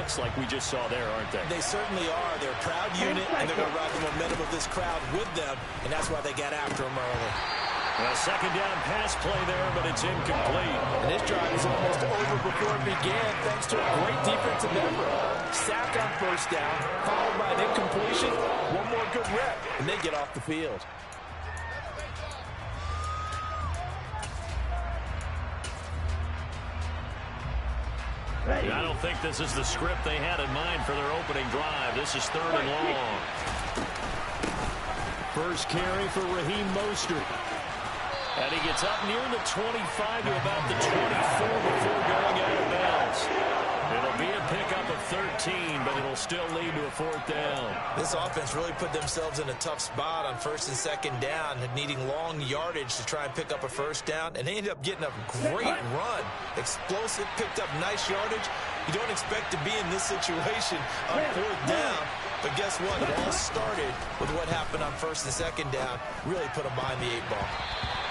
underdogs like we just saw there, aren't they? They certainly are. They're a proud unit, and they're going to ride the momentum of this crowd with them, and that's why they got after them early. A second down pass play there, but it's incomplete. And this drive is almost over before it began, thanks to a great defensive effort. Sack on first down, followed by an incompletion. One more good rep, and they get off the field. I don't think this is the script they had in mind for their opening drive. This is 3rd and long. First carry for Raheem Mostert. And he gets up near the 25 to about the 24 before going out of bounds. It'll be a pickup of 13, but it'll still lead to a 4th down. This offense really put themselves in a tough spot on 1st and 2nd down, needing long yardage to try and pick up a 1st down, and they ended up getting a great run. Explosive, picked up nice yardage. You don't expect to be in this situation on 4th down, but guess what? It all started with what happened on 1st and 2nd down. Really put them behind the 8 ball.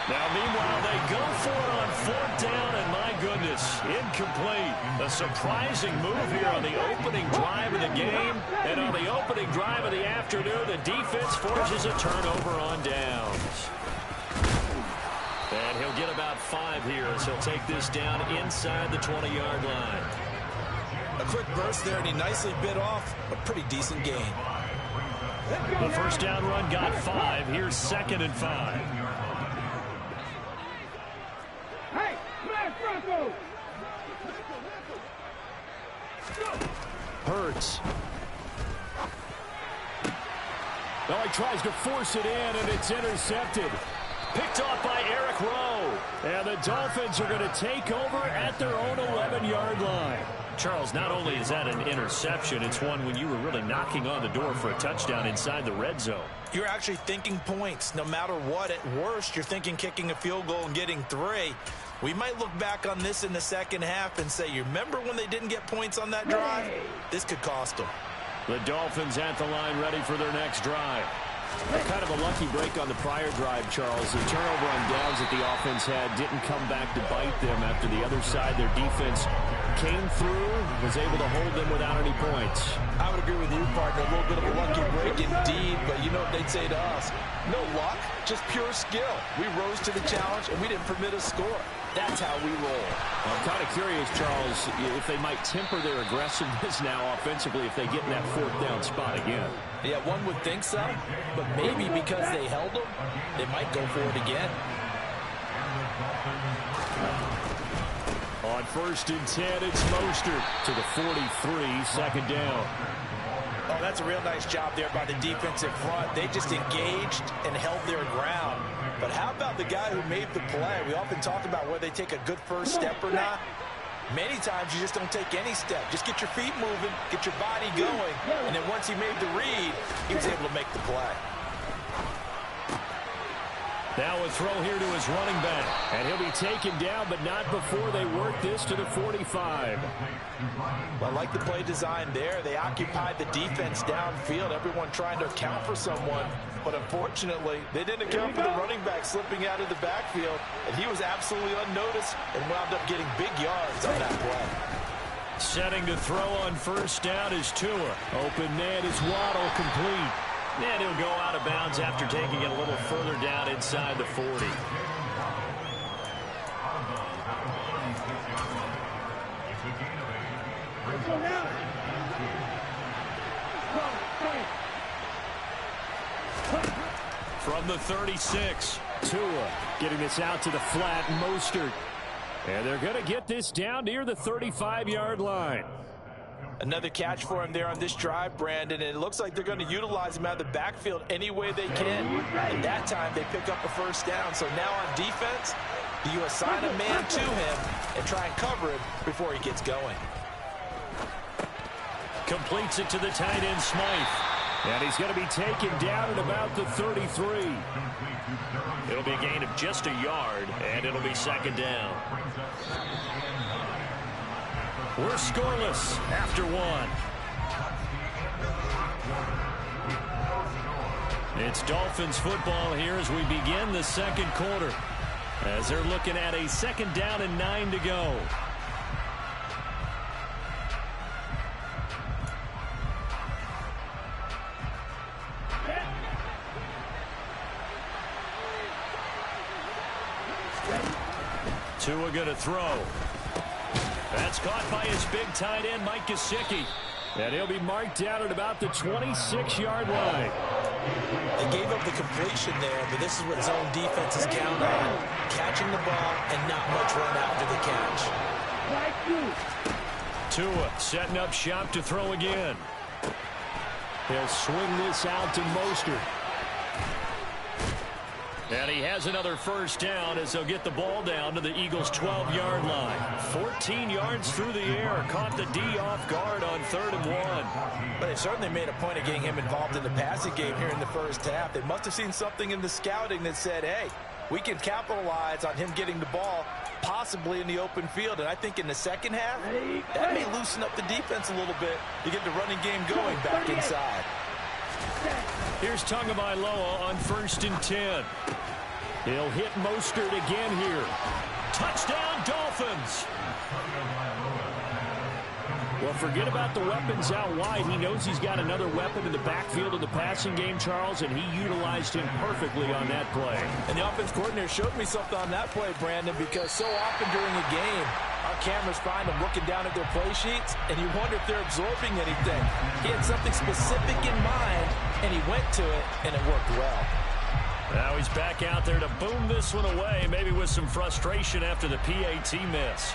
Now, meanwhile, they go for it on 4th down, and my goodness, incomplete. A surprising move here on the opening drive of the game, and on the opening drive of the afternoon, the defense forces a turnover on downs. And he'll get about 5 here as he'll take this down inside the 20-yard line. A quick burst there, and he nicely bit off a pretty decent gain. The first down run got 5. Here's 2nd and 5. Hurts. Oh, he tries to force it in, and it's intercepted. Picked off by Eric Rowe. And the Dolphins are going to take over at their own 11-yard line. Charles, not only is that an interception, it's one when you were really knocking on the door for a touchdown inside the red zone. You're actually thinking points. No matter what, at worst, you're thinking kicking a field goal and getting 3. We might look back on this in the second half and say, you remember when they didn't get points on that drive? This could cost them. The Dolphins at the line ready for their next drive. Kind of a lucky break on the prior drive, Charles. The turnover on downs that the offense had didn't come back to bite them after the other side. Their defense came through, was able to hold them without any points. I would agree with you, partner. A little bit of a lucky break indeed, but you know what they'd say to us? No luck, just pure skill. We rose to the challenge, and we didn't permit a score. That's how we roll. I'm kind of curious, Charles, if they might temper their aggressiveness now offensively if they get in that 4th down spot again. Yeah, one would think so, but maybe because they held them, they might go for it again. On 1st and 10, it's Mostert to the 43, 2nd down. Oh, that's a real nice job there by the defensive front. They just engaged and held their ground. But how about the guy who made the play? We often talk about whether they take a good first step or not. Many times you just don't take any step. Just get your feet moving, get your body going, and then once he made the read, he was able to make the play. Now a throw here to his running back. And he'll be taken down, but not before they work this to the 45. Well, I like the play design there. They occupied the defense downfield, everyone trying to account for someone. But unfortunately, they didn't account for the running back slipping out of the backfield. And he was absolutely unnoticed and wound up getting big yards on that play. Setting to throw on 1st down is Tua. Open man is Waddle, complete. And he'll go out of bounds after taking it a little further down inside the 40. From the 36, Tua getting this out to the flat, Mostert. And they're going to get this down near the 35-yard line. Another catch for him there on this drive, Brandon, and it looks like they're going to utilize him out of the backfield any way they can. And that time they pick up a 1st down. So now on defense, you assign a man to him and try and cover him before he gets going. Completes it to the tight end, Smythe. And he's going to be taken down at about the 33. It'll be a gain of just a yard, and it'll be 2nd down. We're scoreless after 1. It's Dolphins football here as we begin the 2nd quarter. As they're looking at a 2nd down and 9 to go. Tua going to throw. That's caught by his big tight end, Mike Gesicki. And he'll be marked down at about the 26-yard line. They gave up the completion there, but this is what zone defenses count on. Catching the ball and not much run after the catch. Tua setting up shop to throw again. He'll swing this out to Mostert. And he has another first down as they'll get the ball down to the Eagles' 12-yard line. 14 yards through the air. Caught the D off guard on 3rd and 1. But they certainly made a point of getting him involved in the passing game here in the first half. They must have seen something in the scouting that said, hey, we can capitalize on him getting the ball possibly in the open field. And I think in the second half, that may loosen up the defense a little bit to get the running game going back inside. Here's Tagovailoa on 1st and 10. He'll hit Mostert again here. Touchdown, Dolphins. Well, forget about the weapons out wide. He knows he's got another weapon in the backfield of the passing game, Charles, and he utilized him perfectly on that play. And the offense coordinator showed me something on that play, Brandon, because so often during a game, our cameras find them looking down at their play sheets, and you wonder if they're absorbing anything. He had something specific in mind, and he went to it, and it worked well. Now he's back out there to boom this one away, maybe with some frustration after the PAT miss.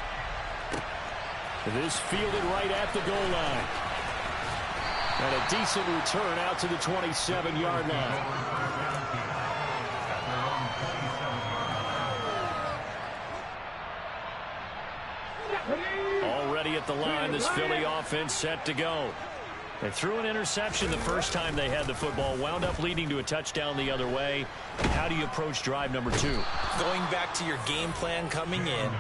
This fielded right at the goal line. And a decent return out to the 27-yard line. Already at the line, this Philly offense set to go. They threw an interception the first time they had the football, wound up leading to a touchdown the other way. How do you approach drive number 2? Going back to your game plan coming in,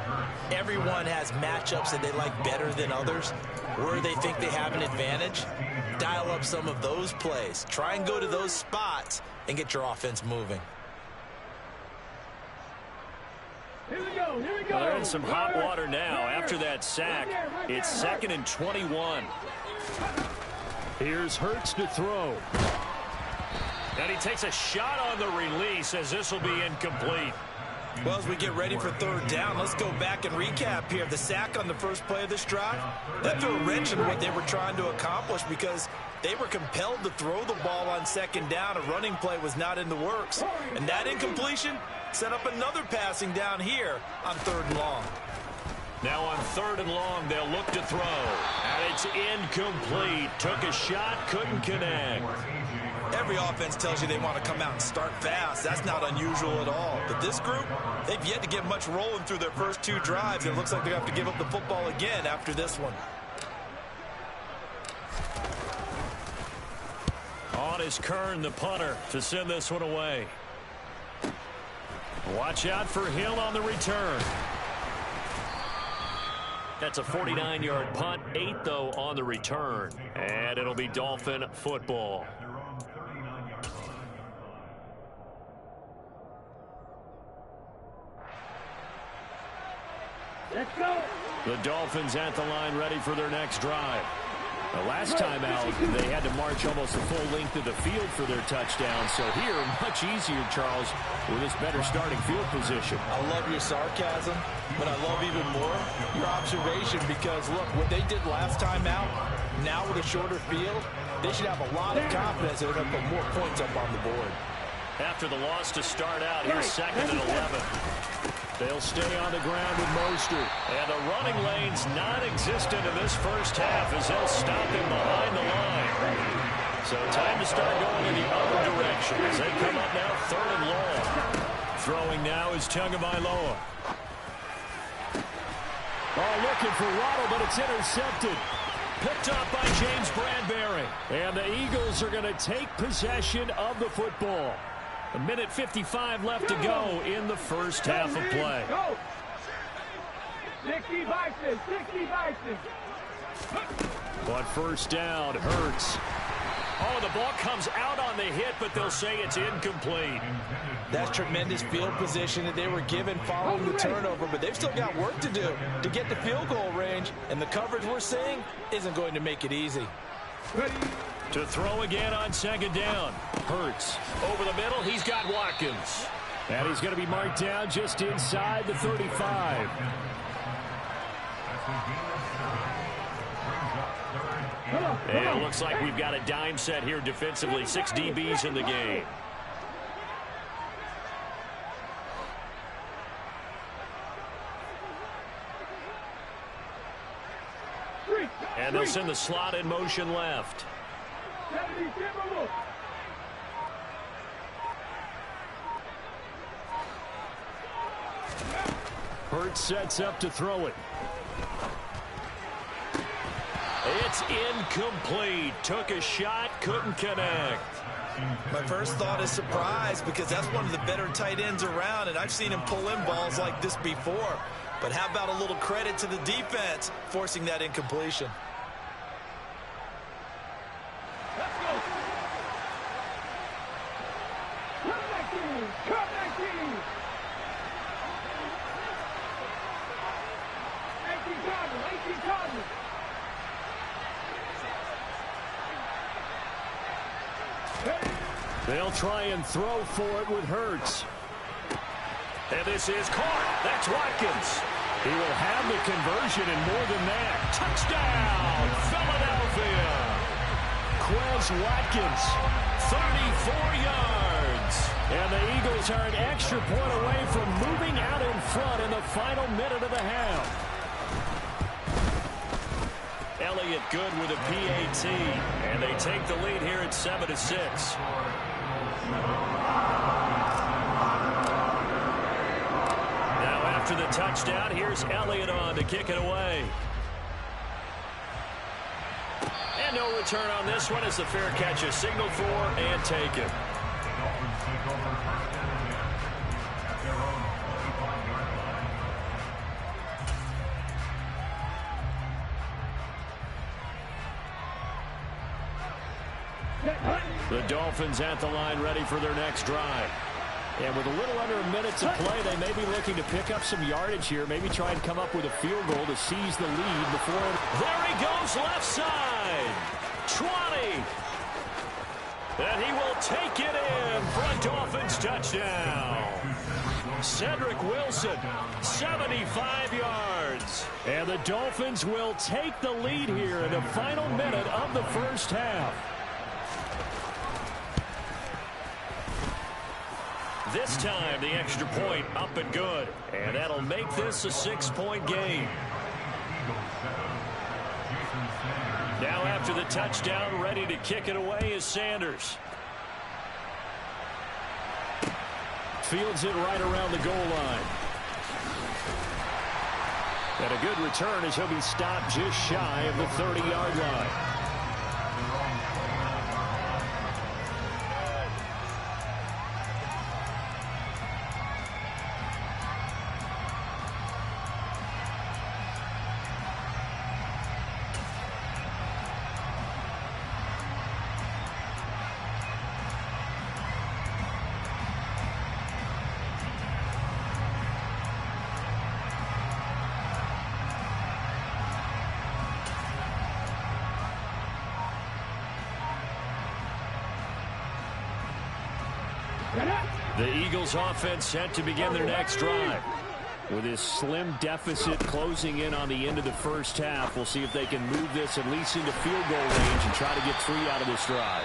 everyone has matchups that they like better than others, where they think they have an advantage. Dial up some of those plays. Try and go to those spots and get your offense moving. Here we go. Well, they're in some hot water now. After that sack, it's 2nd and 21. Here's Hurts to throw. And he takes a shot on the release as this will be incomplete. Well, as we get ready for 3rd down, let's go back and recap here. The sack on the first play of this drive, that threw a wrench in what they were trying to accomplish because they were compelled to throw the ball on 2nd down. A running play was not in the works. And that incompletion set up another passing down here on 3rd and long. Now on 3rd and long, they'll look to throw. And it's incomplete. Took a shot, couldn't connect. Every offense tells you they want to come out and start fast. That's not unusual at all. But this group, they've yet to get much rolling through their first 2 drives. It looks like they have to give up the football again after this one. On is Kern, the punter, to send this one away. Watch out for Hill on the return. That's a 49-yard punt, 8 though on the return. And it'll be Dolphin football. Let's go. The Dolphins at the line ready for their next drive. The last time out, they had to march almost the full length of the field for their touchdown. So here, much easier, Charles, with this better starting field position. I love your sarcasm, but I love even more your observation because, look, what they did last time out, now with a shorter field, they should have a lot of confidence that they're going to put more points up on the board. After the loss to start out, here's 2nd and 11. They'll stay on the ground with Mostert. And the running lane's non-existent in this first half as they'll stop him behind the line. So time to start going in the other direction as they come up now 3rd and long. Throwing now is Tagovailoa. Oh, looking for Waddle, but it's intercepted. Picked up by James Bradbury. And the Eagles are going to take possession of the football. 1:55 left to go in the first half of play. 60 Vikings, 60 Vikings. But first down, Hurts. Oh, the ball comes out on the hit, but they'll say it's incomplete. That's tremendous field position that they were given following the turnover, but they've still got work to do to get to field goal range, and the coverage we're seeing isn't going to make it easy. To throw again on 2nd down. Hurts over the middle. He's got Watkins. And he's going to be marked down just inside the 35. And it looks like we've got a dime set here defensively. 6 DBs in the game. And they'll send the slot in motion left. Hurts sets up to throw it. It's incomplete. Took a shot, couldn't connect. My first thought is surprise because that's one of the better tight ends around, and I've seen him pull in balls like this before. But how about a little credit to the defense forcing that incompletion? Let's go. Come back in. Come back in. 18 Cardinals. They'll try and throw for it with Hurts. And this is caught. That's Watkins. He will have the conversion and more than that. Touchdown, Philadelphia. Quez Watkins, 34 yards. And the Eagles are an extra point away from moving out in front in the final minute of the half. Elliott good with a PAT. And they take the lead here at 7-6. Now after the touchdown, here's Elliott on to kick it away. And no return on this one as the fair catch is signaled for and taken. The Dolphins at the line ready for their next drive. And with a little under a minute to play, they may be looking to pick up some yardage here. Maybe try and come up with a field goal to seize the lead before. There he goes left side. 20. And he will take it in for a Dolphins touchdown. Cedric Wilson, 75 yards. And the Dolphins will take the lead here in the final minute of the first half. This time, the extra point up and good. And that'll make this a 6-point game. Now after the touchdown, ready to kick it away is Sanders. Fields it right around the goal line. And a good return as he'll be stopped just shy of the 30-yard line. The Eagles offense set to begin their next drive. With this slim deficit closing in on the end of the first half, we'll see if they can move this at least into field goal range and try to get 3 out of this drive.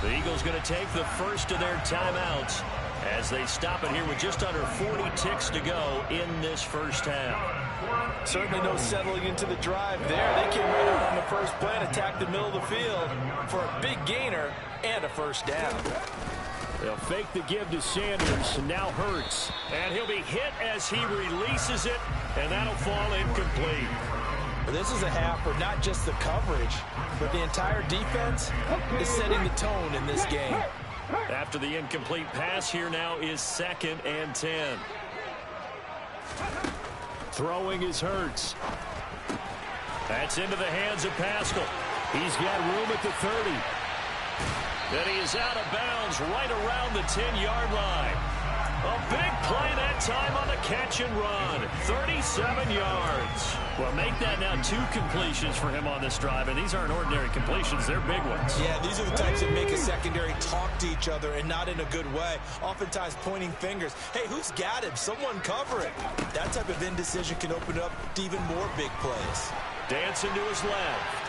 The Eagles going to take the first of their timeouts as they stop it here with just under 40 ticks to go in this first half. Certainly no settling into the drive there. They came right out on the first play and attacked the middle of the field for a big gainer and a first down. They'll fake the give to Sanders, and now Hurts. And he'll be hit as he releases it, and that'll fall incomplete. This is a half where not just the coverage, but the entire defense is setting the tone in this game. After the incomplete pass, here now is 2nd and 10. Throwing is Hurts. That's into the hands of Pascal. He's got room at the 30. Then he is out of bounds right around the 10-yard line. A big play that time on the catch and run. 37 yards. Well, make that now 2 completions for him on this drive, and these aren't ordinary completions. They're big ones. Yeah, these are the types that make a secondary talk to each other and not in a good way. Oftentimes pointing fingers. Hey, who's got him? Someone cover it. That type of indecision can open up to even more big plays. Dancing to his left.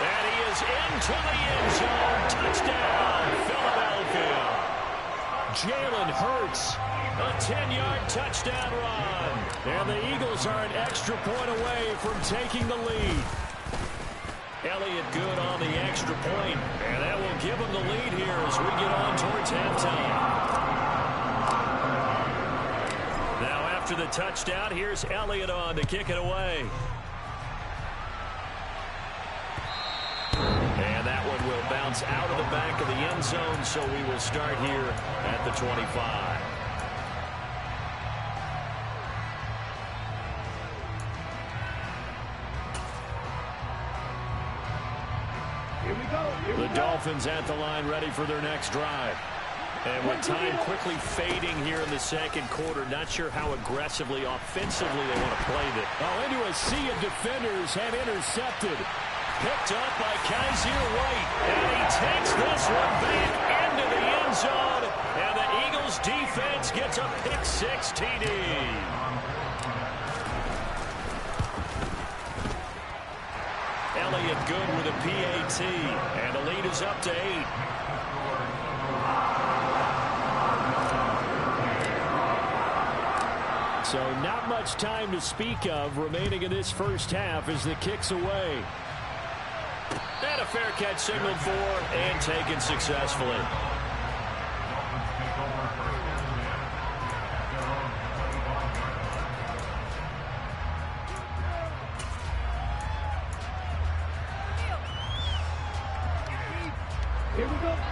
And he is into the end zone. Touchdown, Philadelphia. Jalen Hurts, a 10-yard touchdown run. And the Eagles are an extra point away from taking the lead. Elliott good on the extra point, and that will give him the lead here as we get on towards halftime. Now after the touchdown, here's Elliott on to kick it away. And that one will bounce out of the back of the end zone, so we will start here at the 25. Here we go. The Dolphins at the line ready for their next drive. And with time quickly fading here in the second quarter, not sure how aggressively, offensively they want to play this. Oh, into a sea of defenders and intercepted. Picked up by Kaiser White. And he takes this one back into the end zone. And the Eagles defense gets a pick-6 TD. Elliott good with a PAT. And the lead is up to 8. So not much time to speak of remaining in this first half as the kick's away. And a fair catch signaled for and taken successfully.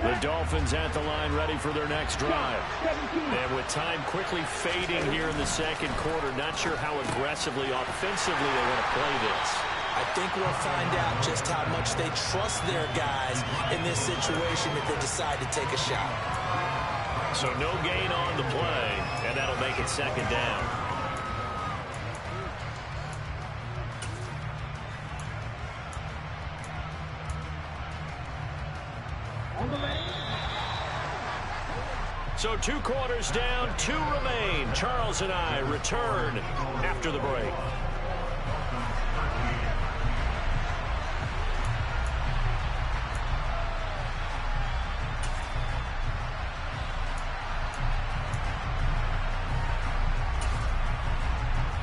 The Dolphins at the line ready for their next drive. And with time quickly fading here in the second quarter, not sure how aggressively, offensively they want to play this. I think we'll find out just how much they trust their guys in this situation if they decide to take a shot. So no gain on the play, and that'll make it second down. So 2 quarters down, 2 remain. Charles and I return after the break.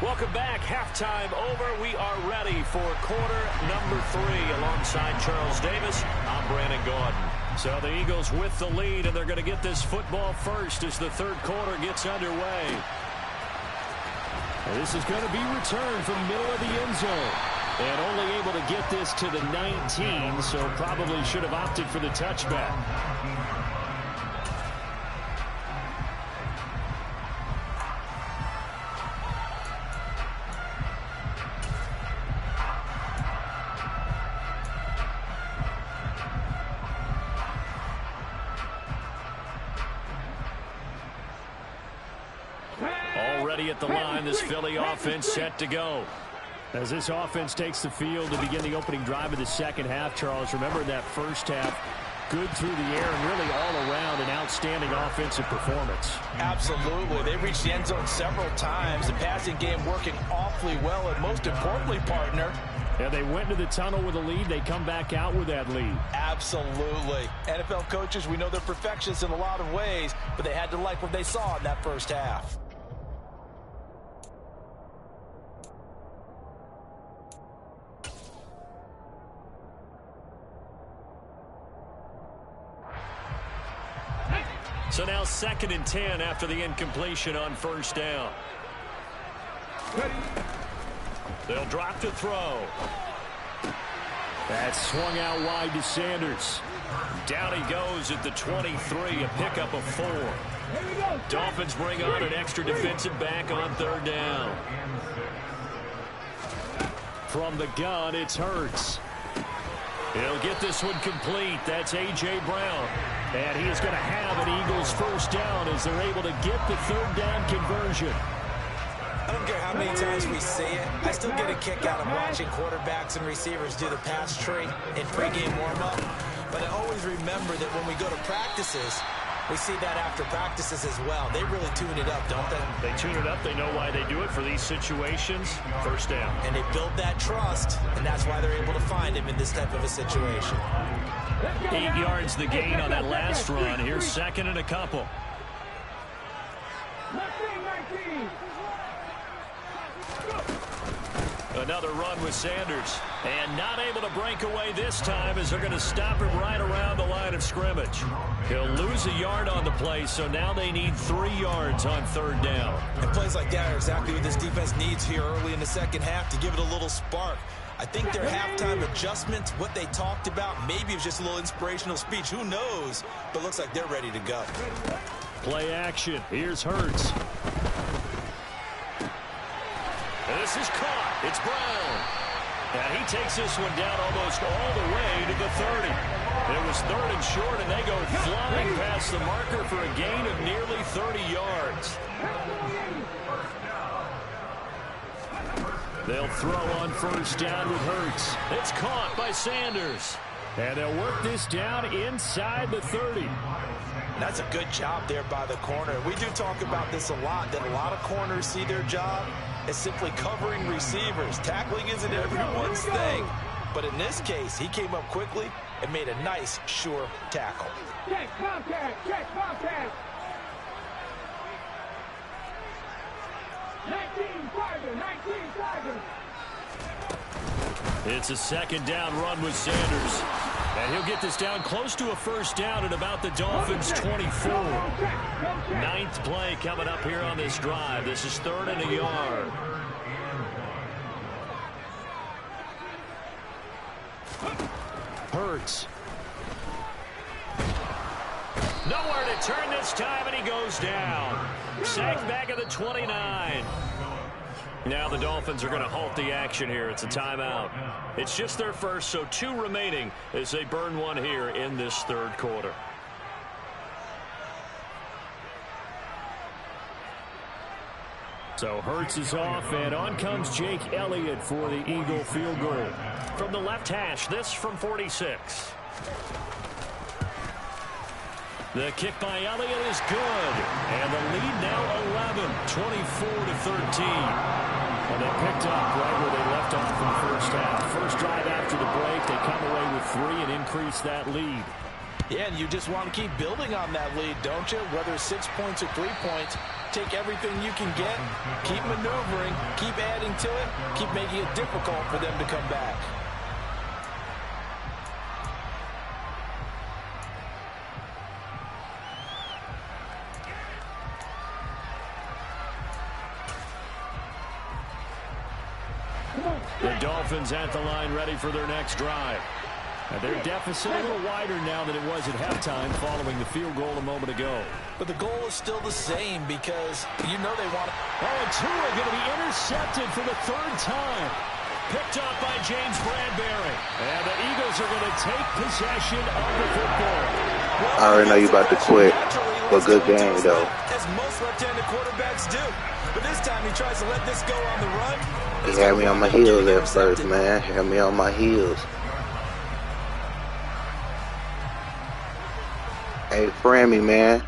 Welcome back. Halftime over. We are ready for quarter number 3 alongside Charles Davis. I'm Brandon Gordon. So the Eagles with the lead, and they're going to get this football first as the third quarter gets underway. This is going to be returned from the middle of the end zone. And only able to get this to the 19, so probably should have opted for the touchback. Already at the line, this Philly offense set to go. As this offense takes the field to begin the opening drive of the second half, Charles, remember that first half, good through the air and really all around an outstanding offensive performance. Absolutely. They reached the end zone several times. The passing game working awfully well, and most importantly, partner, yeah, they went to the tunnel with a lead. They come back out with that lead. Absolutely. NFL coaches, we know they're perfectionists in a lot of ways, but they had to like what they saw in that first half. So now 2nd and 10 after the incompletion on first down. They'll drop to throw. That's swung out wide to Sanders. Down he goes at the 23, a pickup of 4. Dolphins bring on an extra defensive back on third down. From the gun, it's Hurts. He'll get this one complete. That's A.J. Brown. And he is going to have an Eagles first down as they're able to get the third down conversion. I don't care how many times we see it. I still get a kick out of watching quarterbacks and receivers do the pass tree in pregame warm-up. But I always remember that when we go to practices, we see that after practices as well. They really tune it up, don't they? They tune it up. They know why they do it for these situations. First down. And they build that trust, and that's why they're able to find him in this type of a situation. 8 yards the gain on that last run. Here's second and a couple. 19. Another run with Sanders. And not able to break away this time as they're going to stop him right around the line of scrimmage. He'll lose a yard on the play, so now they need 3 yards on third down. And plays like that are exactly what this defense needs here early in the second half to give it a little spark. I think their halftime adjustments, what they talked about, maybe it was just a little inspirational speech. Who knows? But looks like they're ready to go. Play action. Here's Hurts. This is caught. It's Brown. And he takes this one down almost all the way to the 30. It was third and short, and they go flying past the marker for a gain of nearly 30 yards. They'll throw on first down with Hurts. It's caught by Sanders. And they'll work this down inside the 30. That's a good job there by the corner. We do talk about this a lot, that a lot of corners see their job as simply covering receivers. Tackling isn't everyone's thing. But in this case, he came up quickly and made a nice, sure tackle. Check contact. Check contact. 19. It's a second down run with Sanders. And he'll get this down close to a first down at about the Dolphins' 24. Ninth play coming up here on this drive. This is third and a yard. Hurts. Nowhere to turn this time, and he goes down. Sacked back at the 29. Now the Dolphins are going to halt the action here. It's a timeout. It's just their first, so 2 remaining as they burn one here in this third quarter. So Hurts is off, and on comes Jake Elliott for the Eagle field goal. From the left hash, this from 46. The kick by Elliott is good. And the lead now 11, 24-13. And they picked up right where they left off in the first half. First drive after the break, they come away with 3 and increase that lead. Yeah, and you just want to keep building on that lead, don't you? Whether it's 6 points or 3 points, take everything you can get, keep maneuvering, keep adding to it, keep making it difficult for them to come back. The Dolphins at the line ready for their next drive. Now their deficit a little wider now than it was at halftime following the field goal a moment ago. But the goal is still the same because you know they want it. Oh, and Tua going to be intercepted for the 3rd time. Picked up by James Bradbury. And the Eagles are going to take possession of the football. I already know you about to quit, but good game, though. As most left-handed quarterbacks do. But this time he tries to let this go on the run. He had me on my heels at first, man. He had me on my heels. Hey, friend me, man.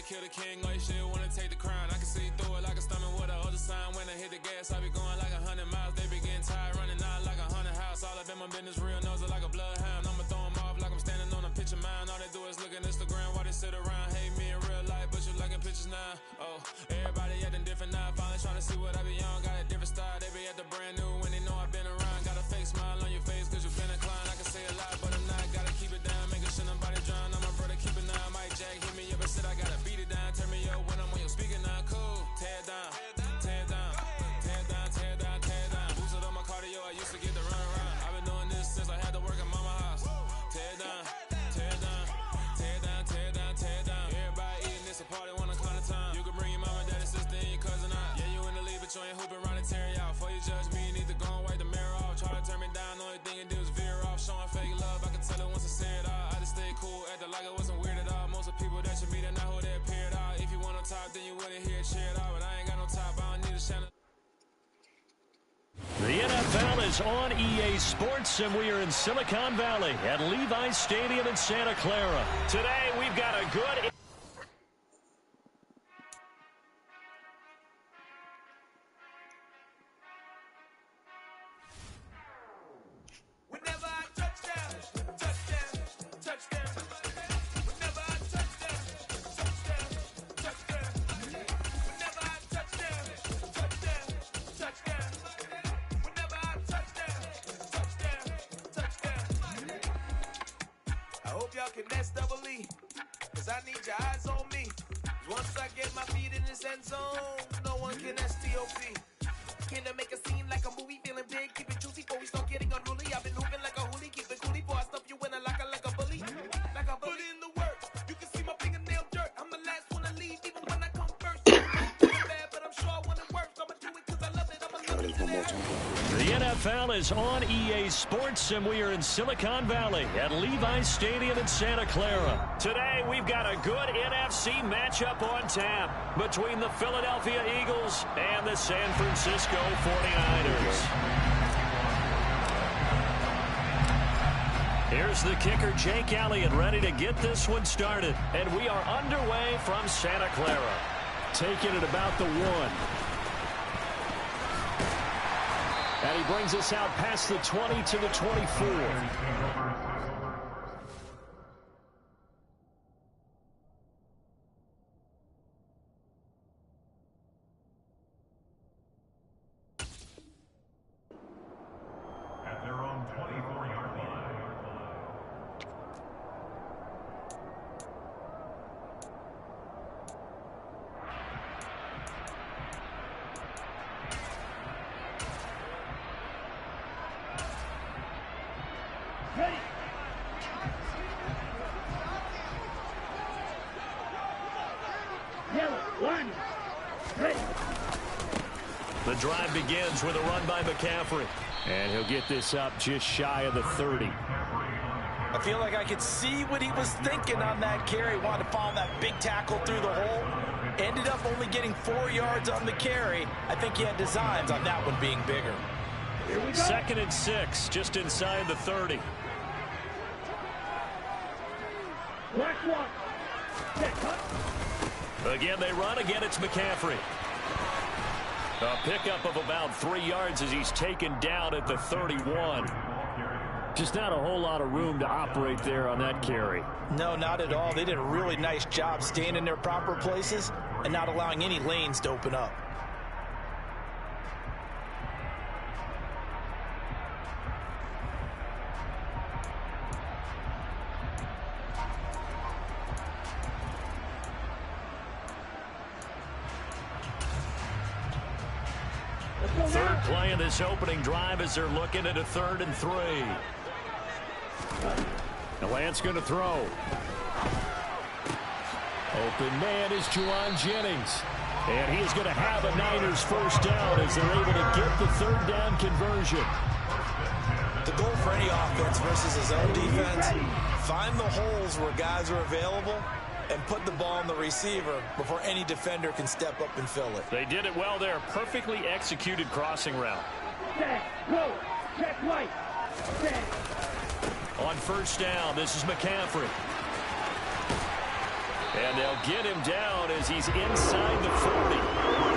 Kill the king, like shit, wanna take the crown. I can see through it like a stomach with the other sign. When I hit the gas, I be going like a handling business real, knows it like a bloodhound. I'ma throw them off like I'm standing on a picture mound. All they do is look at Instagram while they sit around. Hate me in real life, but you liking pictures now. Oh, everybody acting different now. Finally trying to see what I be on. Got a different style, they be at the brand new when they know I've been around. Got a fake smile on your face cause you've been inclined. I can say a lot, but I'm not. Gotta keep it down, making sure nobody drown. I'm my brother, keep it now. Mike Jack hit me up and said I gotta beat it down. Turn me up when I'm on your speaker now. Cool, tear down, tear down, tear down, tear down, tear down. Boosted on my cardio, I used to get the run around. I've been doing this since I had to work at mama house. Tear down, tear down, tear down, tear down, tear down. Everybody eating this a party one o'clock of time. You can bring your mama, daddy, sister, and your cousin out. Yeah, you in the league, but you ain't hooping around and tear you out. Before you judge me, you need to go and wipe the mirror off. Try to turn me down, only thing you do is veer off. Showing fake love, I can tell it once I say it all. I just stay cool, acting like it wasn't weird at all. Most of the people that you meet are not who they appeared all. If you want on top, then you wouldn't hear it cheered all. But I ain't got no top, I don't need a channel. The NFL is on EA Sports, and we are in Silicon Valley at Levi's Stadium in Santa Clara. Today, we've got a good... Cause I need your eyes on me. Once I get my feet in this end zone, no one can STOP. Can I make a scene like a movie, feeling big, keep it juicy before we start getting unruly. I've been hooping like a hooli, keep it coolie before I stuff you in a locker like a bully. Like a bully in the work, you can see my fingernail dirt. I'm the last one to leave, even when I come first. Bad, but I'm sure I want it worse. I'ma do it cause I love it, I'ma love it to that. The NFL is on EA Sports, and we are in Silicon Valley at Levi's Stadium in Santa Clara. Today, we've got a good NFC matchup on tap between the Philadelphia Eagles and the San Francisco 49ers. Here's the kicker, Jake Elliott, ready to get this one started. And we are underway from Santa Clara. Taking it about the 1. And he brings us out past the 20 to the 24. At their own 24-yard line. Ready. Yellow, 1. Ready. The drive begins with a run by McCaffrey. And he'll get this up just shy of the 30. I feel like I could see what he was thinking on that carry. Wanted to follow that big tackle through the hole. Ended up only getting 4 yards on the carry. I think he had designs on that one being bigger. 2nd and 6, just inside the 30. Black 1. Set, cut. Again, they run. Again, it's McCaffrey. A pickup of about 3 yards as he's taken down at the 31. Just not a whole lot of room to operate there on that carry. No, not at all. They did a really nice job staying in their proper places and not allowing any lanes to open up. Third play of this opening drive as they're looking at a 3rd and 3. Lance going to throw. Open man is Juwan Jennings. And he's going to have a Niners first down as they're able to get the 3rd down conversion. The goal for any offense versus his own defense, find the holes where guys are available and put the ball on the receiver before any defender can step up and fill it. They did it well there. Perfectly executed crossing route. Set, go. Check right. Set. On first down, this is McCaffrey. And they'll get him down as he's inside the 40.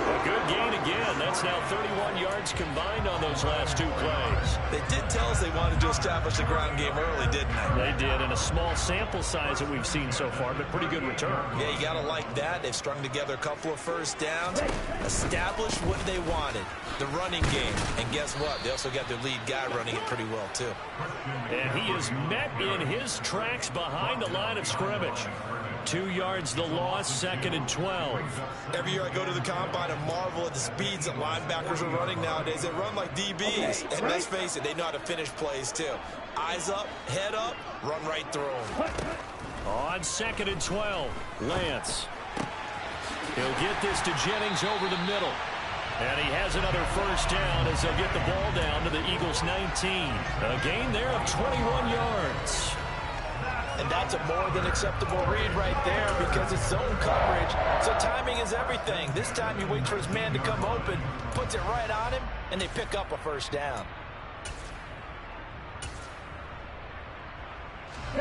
A good gain again. That's now 31 yards combined on those last two plays. They did tell us they wanted to establish the ground game early, didn't they? They did, in a small sample size that we've seen so far, but pretty good return. Yeah, you got to like that. They've strung together a couple of first downs, established what they wanted, the running game. And guess what? They also got their lead guy running it pretty well, too. And he is met in his tracks behind the line of scrimmage. 2 yards the loss, 2nd and 12. Every year I go to the combine and marvel at the speeds that linebackers are running nowadays. They run like DBs. And let's face it, they know how to finish plays too. Eyes up, head up, run right through them. On 2nd and 12, Lance. He'll get this to Jennings over the middle. And he has another first down as they'll get the ball down to the Eagles' 19. A gain there of 21 yards. And that's a more than acceptable read right there because it's zone coverage. So timing is everything. This time he waits for his man to come open, puts it right on him, and they pick up a first down.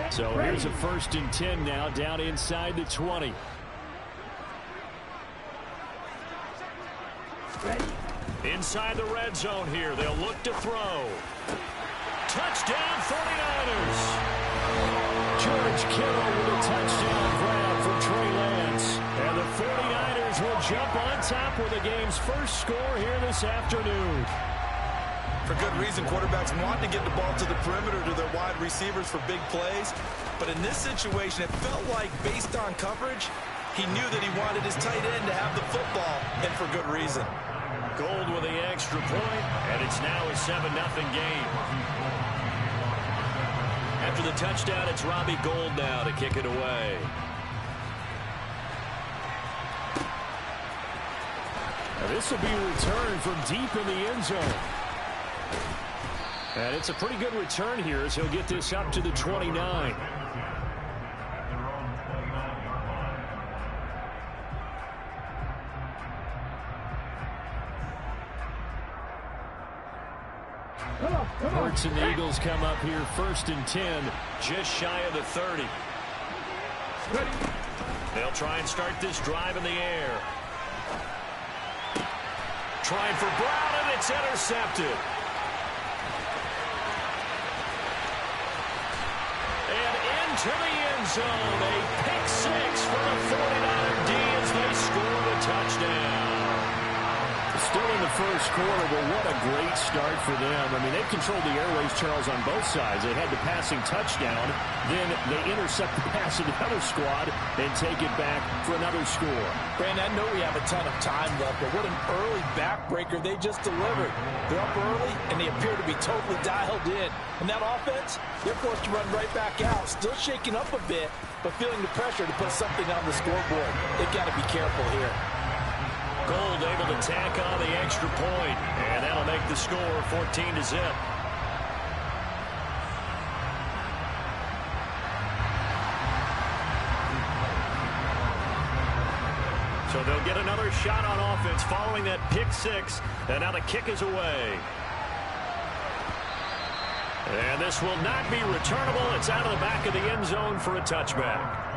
So here's a 1st and 10 now down inside the 20. Inside the red zone here. They'll look to throw. Touchdown 49ers. George Kittle with a touchdown grab for Trey Lance. And the 49ers will jump on top with the game's first score here this afternoon. For good reason, quarterbacks want to get the ball to the perimeter to their wide receivers for big plays. But in this situation, it felt like, based on coverage, he knew that he wanted his tight end to have the football, and for good reason. Gold with the extra point, and it's now a 7-0 game. After the touchdown, it's Robbie Gould now to kick it away. Now this will be returned from deep in the end zone. And it's a pretty good return here as he'll get this up to the 29. Hurts and the Eagles come up here 1st and 10, just shy of the 30. They'll try and start this drive in the air. Trying for Brown, and it's intercepted. And into the end zone, a pick six for the 49er D as they score the touchdown. Still in the first quarter, but what a great start for them. I mean, they've controlled the airways, Charles, on both sides. They had the passing touchdown, then they intercept the pass of the other squad and take it back for another score. Brandon, I know we have a ton of time left, but what an early backbreaker they just delivered. They're up early, and they appear to be totally dialed in. And that offense, they're forced to run right back out, still shaking up a bit, but feeling the pressure to put something on the scoreboard. They've got to be careful here. Gould able to tack on the extra point, and that'll make the score 14-0. So they'll get another shot on offense following that pick six, and now the kick is away. And this will not be returnable. It's out of the back of the end zone for a touchback.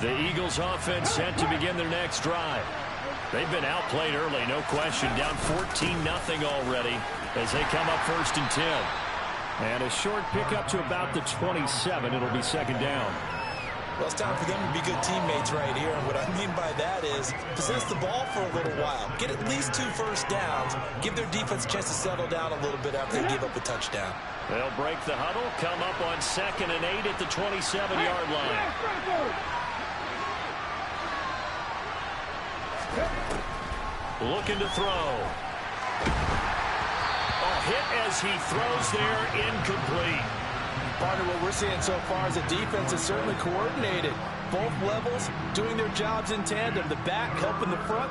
The Eagles offense set to begin their next drive. They've been outplayed early, no question. Down 14-0 already as they come up 1st and 10. And a short pickup to about the 27. It'll be 2nd down. Well, it's time for them to be good teammates right here. And what I mean by that is possess the ball for a little while. Get at least 2 first downs. Give their defense a chance to settle down a little bit after they give up a touchdown. They'll break the huddle, come up on 2nd and 8 at the 27-yard line. Looking to throw. A hit as he throws there, incomplete. Partner, what we're seeing so far is the defense is certainly coordinated. Both levels doing their jobs in tandem. The back helping the front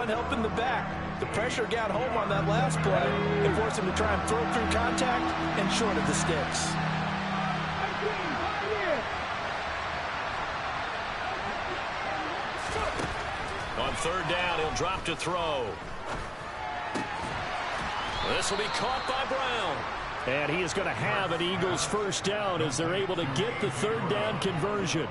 helping the back. the pressure got home on that last play and forced him to try and throw through contact and short of the sticks. On third down, he'll drop to throw. This will be caught by Brown. And he is going to have an Eagles first down as they're able to get the third down conversion.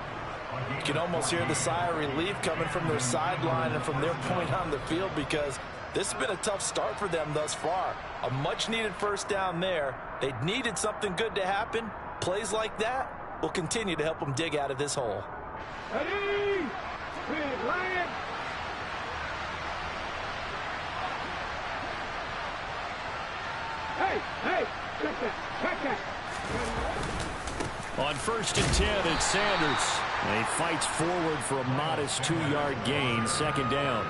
You can almost hear the sigh of relief coming from their sideline and from their point on the field, because this has been a tough start for them thus far. A much-needed first down there. They needed something good to happen. Plays like that will continue to help them dig out of this hole. Ready? Red Lion. Hey, check that. On 1st and 10, it's Sanders. And he fights forward for a modest 2-yard gain, second down.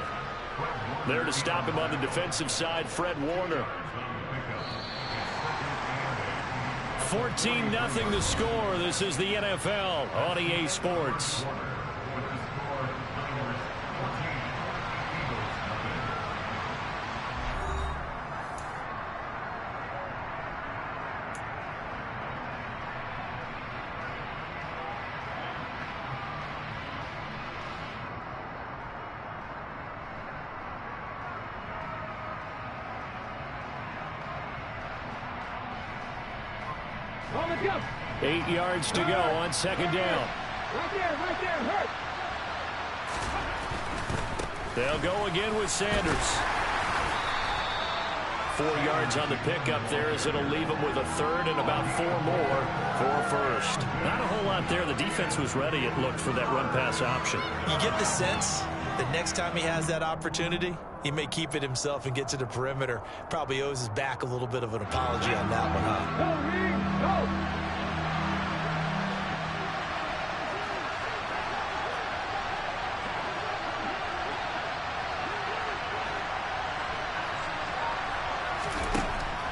There to stop him on the defensive side, Fred Warner. 14-0 the score. This is the NFL on EA Sports. On the jump. 8 yards to go on second down. Right there, hurt. They'll go again with Sanders. 4 yards on the pickup there, as it'll leave him with a third and about 4 more for first. Not a whole lot there. The defense was ready, it looked, for that run-pass option. You get the sense that next time he has that opportunity, he may keep it himself and get to the perimeter. Probably owes his back a little bit of an apology on that one, huh? Go, Reed, go.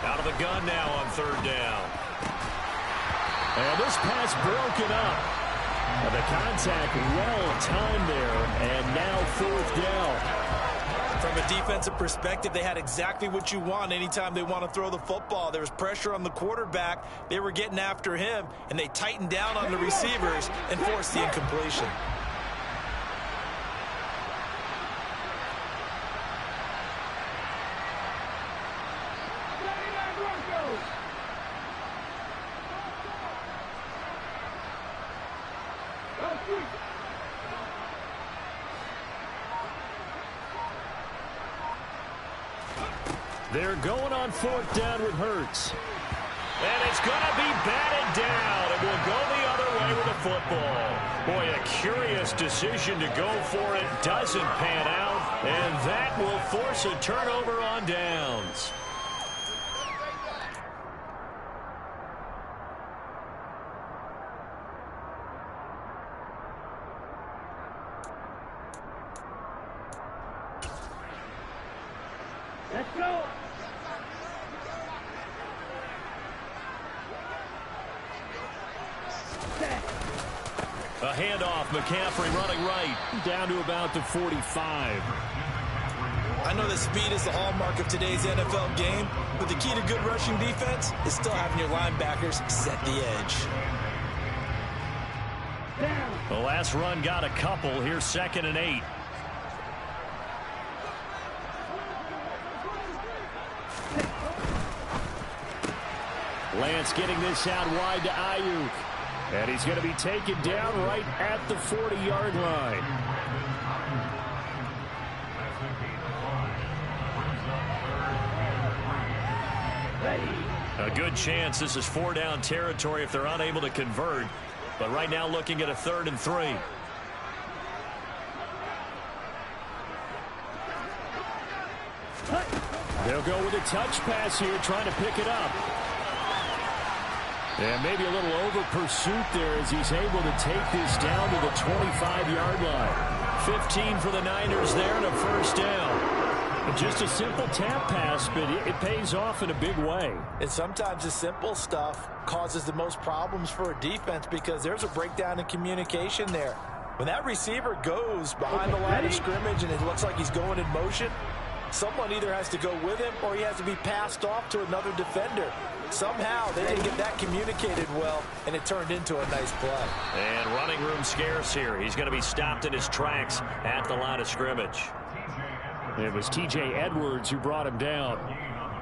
Out of the gun now on third down. And this pass broken up. And the contact well timed there, and now 4th down. From a defensive perspective, they had exactly what you want anytime they want to throw the football. There was pressure on the quarterback. They were getting after him, and they tightened down on the receivers and forced the incompletion. They're going on 4th down with Hurts. And it's going to be batted down. It will go the other way with the football. Boy, a curious decision to go for it. Doesn't pan out. And that will force a turnover on downs. Let's go. A handoff, McCaffrey running right, down to about the 45. I know that speed is the hallmark of today's NFL game, but the key to good rushing defense is still having your linebackers set the edge. The last run got a couple. Here's 2nd and 8. Lance getting this out wide to Ayuk. And he's going to be taken down right at the 40-yard line. A good chance this is 4-down territory if they're unable to convert. But right now looking at a 3rd and 3. They'll go with a touch pass here, trying to pick it up. And maybe a little over pursuit there as he's able to take this down to the 25-yard line. 15 for the Niners there and a first down. Just a simple tap pass, but it pays off in a big way. And sometimes the simple stuff causes the most problems for a defense because there's a breakdown in communication there. When that receiver goes behind the line of scrimmage and it looks like he's going in motion, Someone either has to go with him or he has to be passed off to another defender. Somehow they didn't get that communicated well, and it turned into a nice play. And running room scarce here. He's going to be stopped in his tracks at the line of scrimmage. It was T.J. Edwards who brought him down.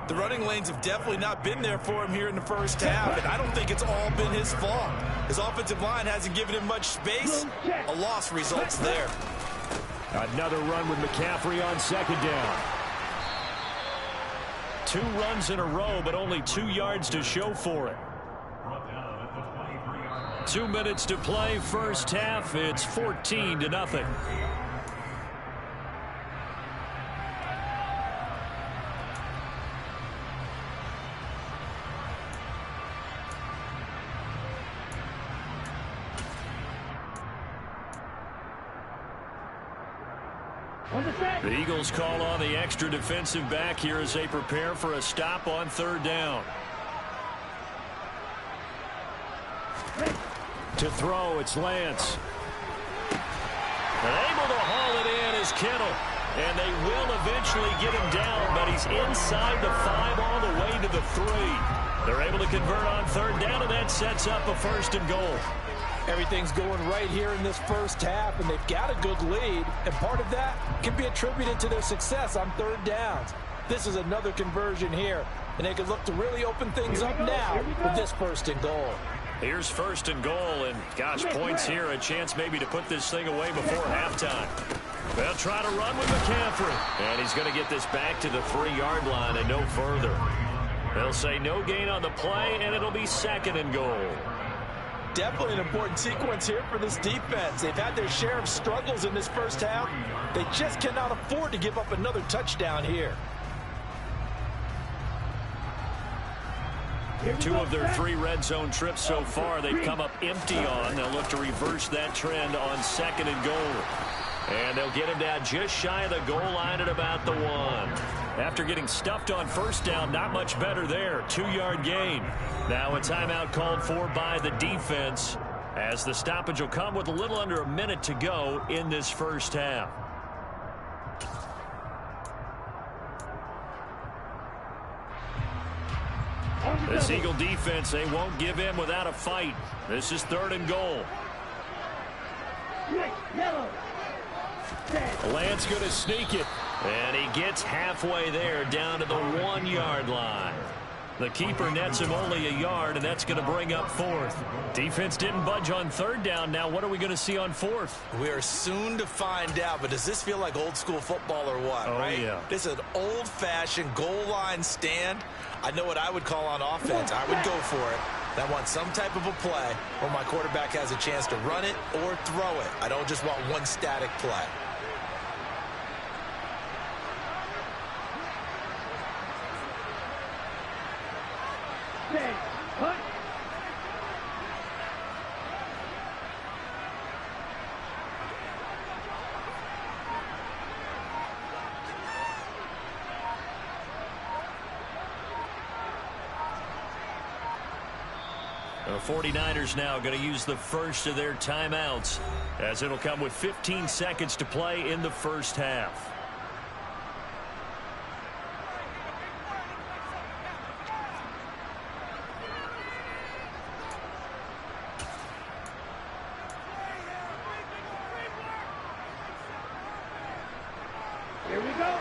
The running lanes have definitely not been there for him here in the first half, and I don't think it's all been his fault. His offensive line hasn't given him much space. A loss results there. Another run with McCaffrey on second down. 2 runs in a row, but only 2 yards to show for it. 2 minutes to play, first half. It's 14-0. The Eagles call on the extra defensive back here as they prepare for a stop on third down. To throw, it's Lance. And able to haul it in is Kittle. And they will eventually get him down, but he's inside the 5 all the way to the 3. They're able to convert on third down, and that sets up a 1st and goal. Everything's going right here in this first half, and they've got a good lead, and part of that can be attributed to their success on third downs. This is another conversion here, and they can look to really open things up now with this 1st and goal. Here's 1st and goal, and gosh, points here, a chance maybe to put this thing away before halftime. They'll try to run with McCaffrey, and he's going to get this back to the 3-yard line and no further. They'll say no gain on the play, and it'll be 2nd and goal. Definitely an important sequence here for this defense. They've had their share of struggles in this first half. They just cannot afford to give up another touchdown here. 2 of their 3 red zone trips so far they've come up empty on. They'll look to reverse that trend on 2nd and goal. And they'll get him down just shy of the goal line at about the 1. After getting stuffed on 1st down, not much better there. 2-yard gain. Now a timeout called for by the defense, as the stoppage will come with a little under a minute to go in this first half. This Eagle defense, they won't give in without a fight. This is 3rd and goal. Lance going to sneak it. And he gets halfway there, down to the 1-yard line. The keeper nets him only a yard, and that's going to bring up 4th. Defense didn't budge on 3rd down. Now what are we going to see on 4th? We are soon to find out, but does this feel like old school football or what, right? Yeah. This is an old-fashioned goal line stand. I know what I would call on offense. I would go for it. I want some type of a play where my quarterback has a chance to run it or throw it. I don't just want one static play. Punt. 49ers now going to use the first of their timeouts, as it'll come with 15 seconds to play in the first half. Here we go.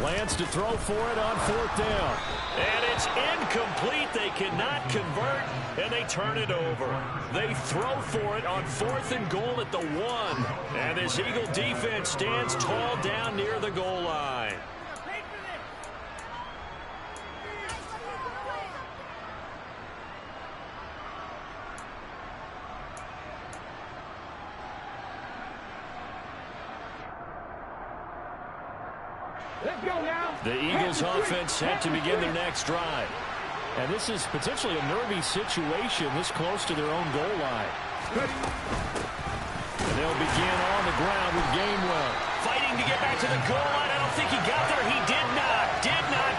Lance to throw for it on 4th down. And it's incomplete. They cannot convert, and they turn it over. They throw for it on 4th and goal at the 1. And this Eagle defense stands tall down near the goal line. Let's go now. The Eagles offense set to begin their next drive. And this is potentially a nervy situation this close to their own goal line. And they'll begin on the ground with Gainwell. Fighting to get back to the goal line. I don't think he got there. He did not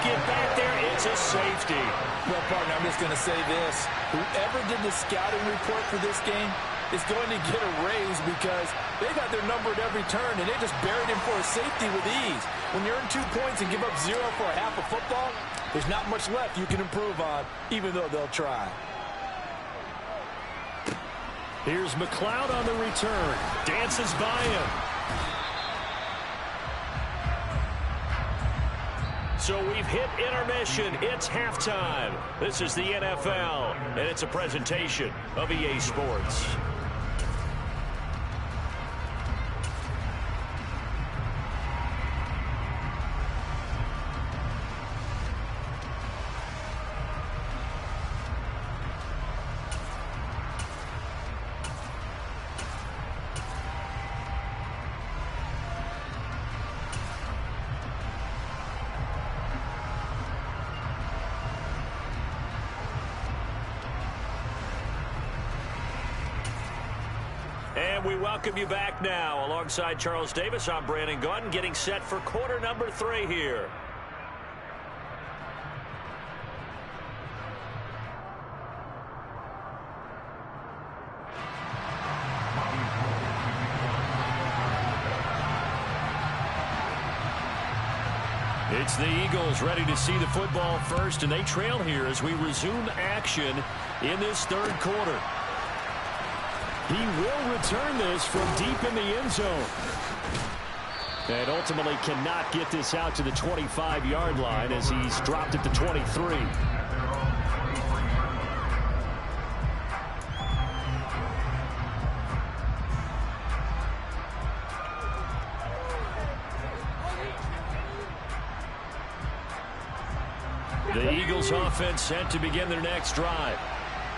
get back there. It's It's a safety. Well, partner, I'm just going to say this. Whoever did the scouting report for this game is going to get a raise because they got their number at every turn, and they just buried him for a safety with ease. When you earn 2 points and give up 0 for a half of football, there's not much left you can improve on, even though they'll try. Here's McLeod on the return. Dances by him. So we've hit intermission. It's halftime. This is the NFL, and it's a presentation of EA Sports. And we welcome you back now. Alongside Charles Davis, I'm Brandon Gaudin, getting set for quarter number 3 here. It's the Eagles ready to see the football first, and they trail here as we resume action in this third quarter. He will return this from deep in the end zone. And ultimately cannot get this out to the 25-yard line as he's dropped at the 23. The Eagles offense set to begin their next drive.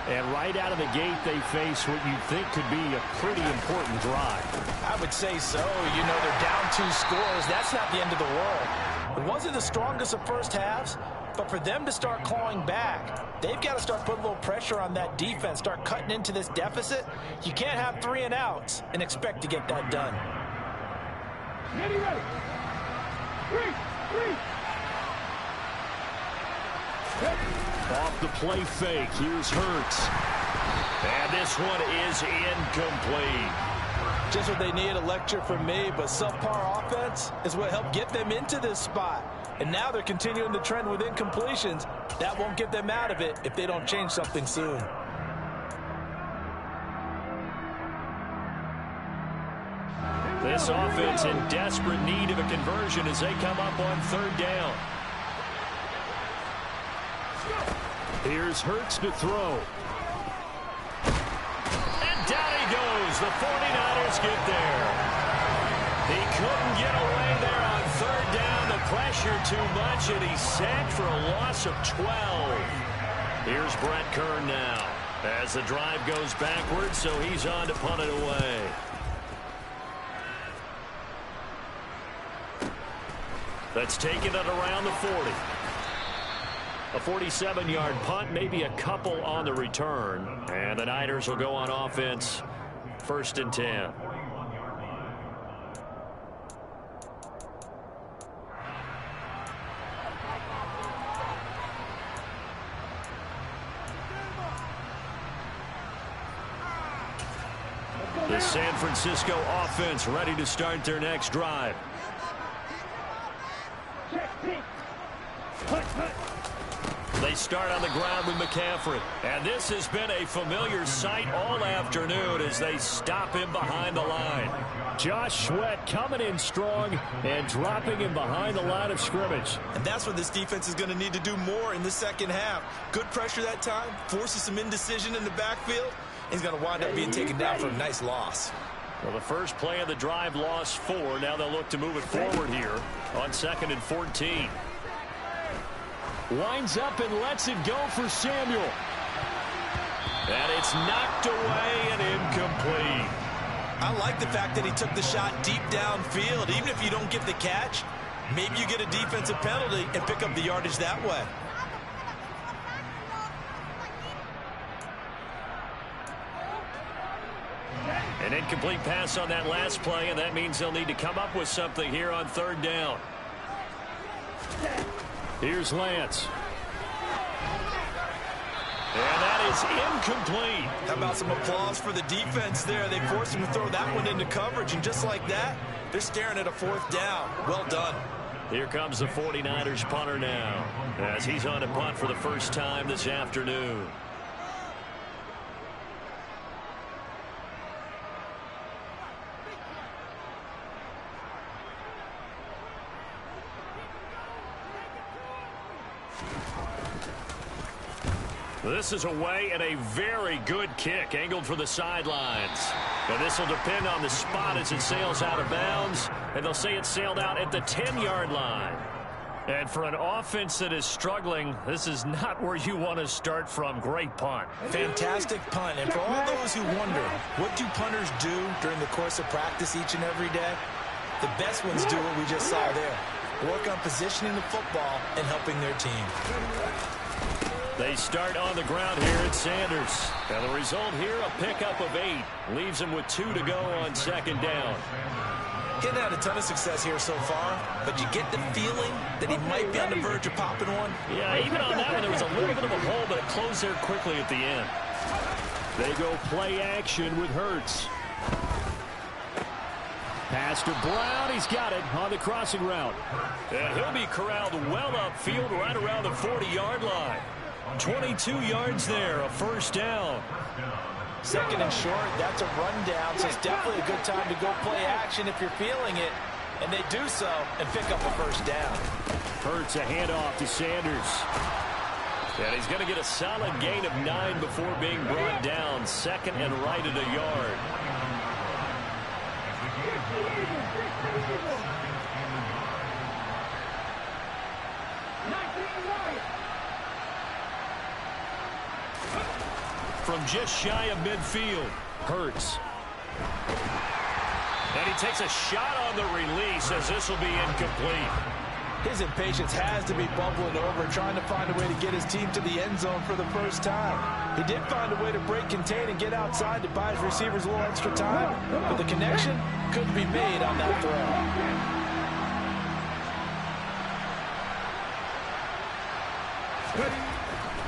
And right out of the gate, they face what you'd think could be a pretty important drive. I would say so. You know, they're down 2 scores. That's not the end of the world. It wasn't the strongest of first halves, but for them to start clawing back, they've got to start putting a little pressure on that defense, start cutting into this deficit. You can't have 3 and outs and expect to get that done. Ready, ready. 3. Off the play fake, here's Hurts. And this one is incomplete. Just what they need, a lecture from me, but subpar offense is what helped get them into this spot. And now they're continuing the trend with incompletions. That won't get them out of it if they don't change something soon. This offense in desperate need of a conversion as they come up on 3rd down. Here's Hurts to throw. And down he goes. The 49ers get there. He couldn't get away there on 3rd down. The pressure too much, and he's sacked for a loss of 12. Here's Brett Kern now as the drive goes backwards, so he's on to punt it away. That's taken it around the 40. A 47-yard punt, maybe a couple on the return. And the Niners will go on offense, 1st and 10. The San Francisco offense ready to start their next drive. They start on the ground with McCaffrey. And this has been a familiar sight all afternoon as they stop him behind the line. Josh Sweat coming in strong and dropping him behind the line of scrimmage. And that's what this defense is going to need to do more in the second half. Good pressure that time, forces some indecision in the backfield. He's going to wind up being taken down for a nice loss. Well, the first play of the drive lost 4. Now they'll look to move it forward here on 2nd and 14. Lines up and lets it go for Samuel. And it's knocked away and incomplete. I like the fact that he took the shot deep downfield. Even if you don't get the catch, maybe you get a defensive penalty and pick up the yardage that way. An incomplete pass on that last play, and that means they'll need to come up with something here on 3rd down. Here's Lance. And that is incomplete. How about some applause for the defense there? They forced him to throw that one into coverage, and just like that, they're staring at a 4th down. Well done. Here comes the 49ers punter now, as he's on a punt for the first time this afternoon. This is away and a very good kick, angled for the sidelines. And this will depend on the spot as it sails out of bounds, and they'll say it sailed out at the 10-yard line. And for an offense that is struggling, this is not where you want to start from. Great punt. Fantastic punt. And for all those who wonder, what do punters do during the course of practice each and every day? The best ones do what we just saw there. Work on positioning the football and helping their team. They start on the ground here at Sanders. And the result here, a pickup of 8. Leaves him with 2 to go on 2nd down. He hadn't had a ton of success here so far, but you get the feeling that he might be on the verge of popping one. Yeah, even on that one, there was a little bit of a hole, but it closed there quickly at the end. They go play action with Hurts. Pass to Brown. He's got it on the crossing route. And he'll be corralled well upfield right around the 40-yard line. 22 yards there, a 1st down. 2nd and short, that's a rundown, so it's definitely a good time to go play action if you're feeling it. And they do so and pick up a 1st down. Hurts a handoff to Sanders. And he's going to get a solid gain of 9 before being brought down. 2nd and right at a yard. From just shy of midfield, Hurts. And he takes a shot on the release as this will be incomplete. His impatience has to be bubbling over, trying to find a way to get his team to the end zone for the first time. He did find a way to break contain and get outside to buy his receivers a little extra time, but the connection couldn't be made on that throw.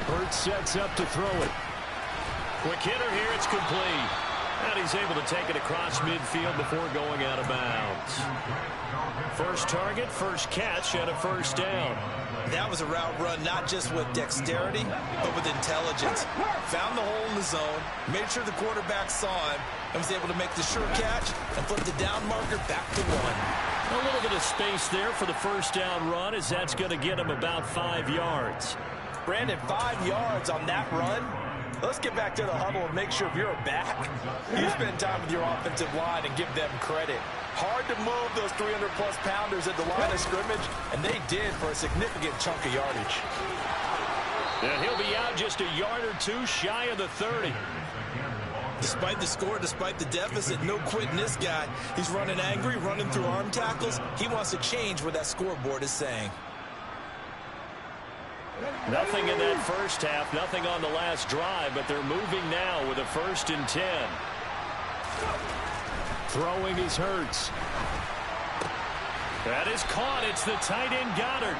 Hurts sets up to throw it. Quick hitter here, it's complete. And he's able to take it across midfield before going out of bounds. First target, first catch, and a 1st down. That was a route run not just with dexterity, but with intelligence. Found the hole in the zone, made sure the quarterback saw him, and was able to make the sure catch and flip the down marker back to 1. A little bit of space there for the 1st down run, as that's going to get him about 5 yards. Brandon, 5 yards on that run. Let's get back to the huddle and make sure if you're back, you spend time with your offensive line and give them credit. Hard to move those 300-plus pounders at the line of scrimmage, and they did for a significant chunk of yardage. And he'll be out just a yard or 2 shy of the 30. Despite the score, despite the deficit, no quitting this guy. He's running angry, running through arm tackles. He wants to change what that scoreboard is saying. Nothing in that first half, nothing on the last drive, but they're moving now with a 1st and 10. Throwing is Hurts. That is caught. It's the tight end Goddard.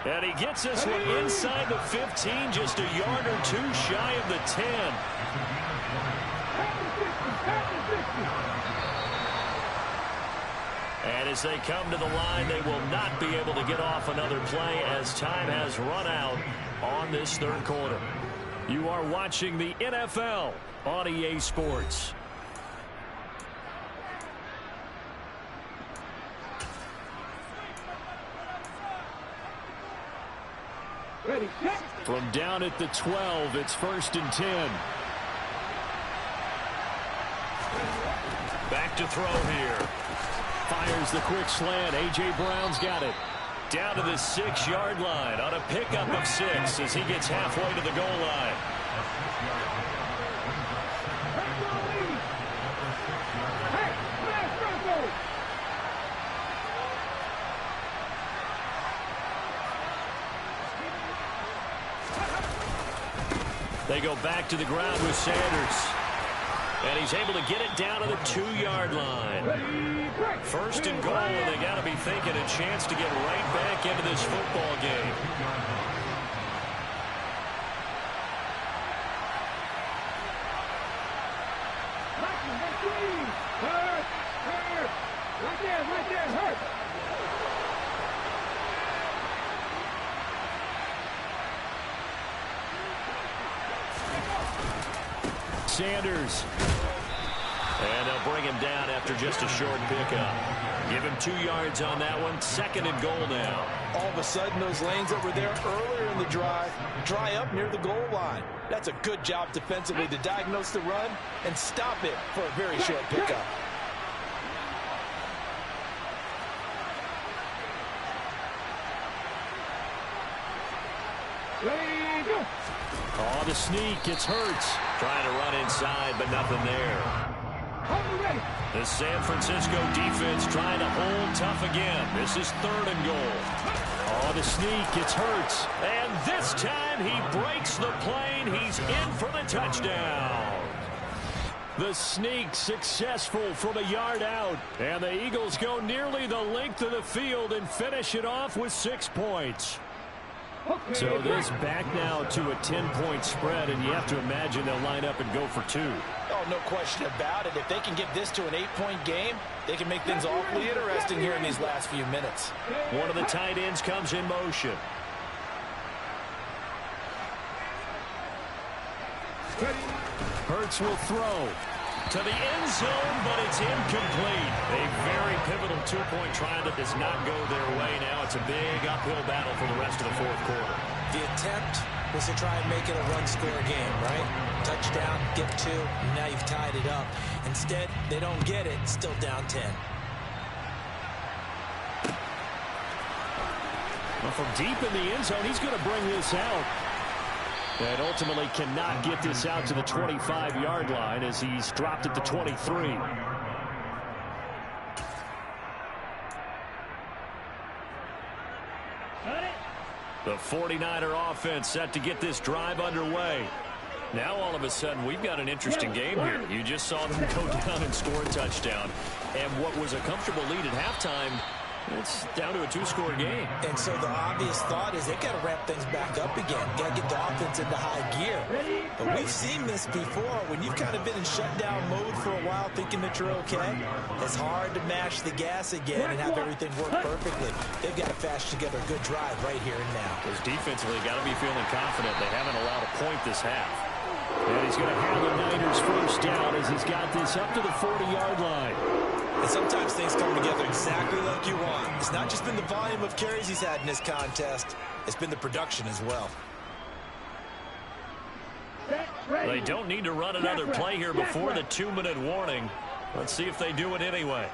And he gets this one inside the 15, just a yard or 2 shy of the 10. And as they come to the line, they will not be able to get off another play as time has run out on this 3rd quarter. You are watching the NFL on EA Sports. From down at the 12, it's 1st and 10. Back to throw here. Fires the quick slant. A.J. Brown's got it. Down to the 6-yard line on a pickup of 6 as he gets halfway to the goal line. They go back to the ground with Sanders. And he's able to get it down to the 2-yard line. 1st and goal, and they got to be thinking a chance to get right back into this football game. Right there, hurt. Sanders. And they'll bring him down after just a short pickup. Give him 2 yards on that one. 2nd and goal now. All of a sudden, those lanes that were there earlier in the drive dry up near the goal line. That's a good job defensively to diagnose the run and stop it for a very short pickup. Oh, the sneak. It's Hurts. Trying to run inside, but nothing there. The San Francisco defense trying to hold tough again. This is 3rd and goal. Oh, the sneak. It's Hurts. And this time he breaks the plane. He's in for the touchdown. The sneak successful from a yard out. And the Eagles go nearly the length of the field and finish it off with 6 points. So this back now to a 10-point spread, and you have to imagine they'll line up and go for 2. Oh, no question about it. If they can get this to an 8-point game, they can make things awfully interesting here in these last few minutes. One of the tight ends comes in motion. Hurts will throw to the end zone, but it's incomplete. A very pivotal 2-point try that does not go their way. Now it's a big uphill battle for the rest of the 4th quarter. The attempt was to try and make it a one-score game, right? Touchdown, get 2, and now you've tied it up. Instead, they don't get it, still down 10. Well, from deep in the end zone, he's going to bring this out. And ultimately cannot get this out to the 25-yard line as he's dropped at the 23. The 49er offense set to get this drive underway. Now all of a sudden we've got an interesting game here. You just saw them go down and score a touchdown. And what was a comfortable lead at halftime, it's down to a 2-score game. And so the obvious thought is they got to ramp things back up again. Got to get the offense into high gear. But we've seen this before. When you've kind of been in shutdown mode for a while thinking that you're okay, it's hard to mash the gas again and have everything work perfectly. They've got to fashion together a good drive right here and now. Because defensively, got to be feeling confident. They haven't allowed a point this half. And he's going to have the Niners first down as he's got this up to the 40-yard line. And sometimes things come together exactly like you want. It's not just been the volume of carries he's had in this contest. It's been the production as well. They don't need to run another play here before the 2-minute warning. Let's see if they do it anyway.